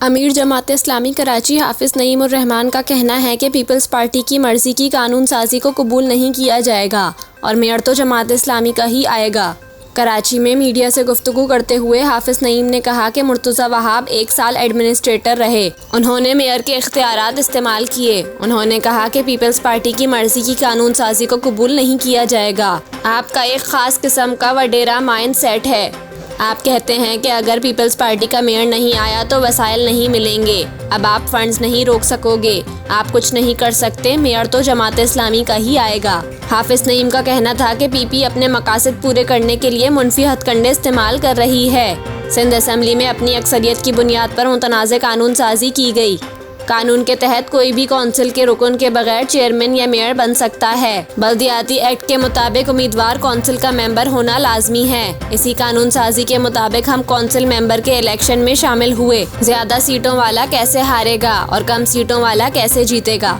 अमीर जमात इस्लामी कराची हाफिज नईम उर रहमान का कहना है कि पीपल्स पार्टी की मर्जी की कानून साजी को कबूल नहीं किया जाएगा और मेयर तो जमात इस्लामी का ही आएगा। कराची में मीडिया से गुफ्तगू करते हुए हाफिज नईम ने कहा कि मुर्तज़ा वहाब 1 साल एडमिनिस्ट्रेटर रहे, उन्होंने मेयर के इख्तियारात इस्तेमाल किए। उन्होंने कहा कि पीपल्स पार्टी की मर्जी की कानून साजी को कबूल नहीं किया जाएगा। आपका एक ख़ास किस्म का वडेरा माइंड सेट है। आप कहते हैं कि अगर पीपल्स पार्टी का मेयर नहीं आया तो वसाइल नहीं मिलेंगे। अब आप फंड्स नहीं रोक सकोगे, आप कुछ नहीं कर सकते, मेयर तो जमात इस्लामी का ही आएगा। हाफिज नईम का कहना था कि पीपी अपने मकासद पूरे करने के लिए मुनफी हथकंडे इस्तेमाल कर रही है। सिंध असम्बली में अपनी अक्सरियत की बुनियाद पर मुतनाज़ कानून साजी की गई। कानून के तहत कोई भी कौंसिल के रुकन के बगैर चेयरमैन या मेयर बन सकता है। बल्दियाती एक्ट के मुताबिक उम्मीदवार कौंसिल का मेंबर होना लाजमी है। इसी कानून साजी के मुताबिक हम कौंसिल मेंबर के इलेक्शन में शामिल हुए। ज्यादा सीटों वाला कैसे हारेगा और कम सीटों वाला कैसे जीतेगा।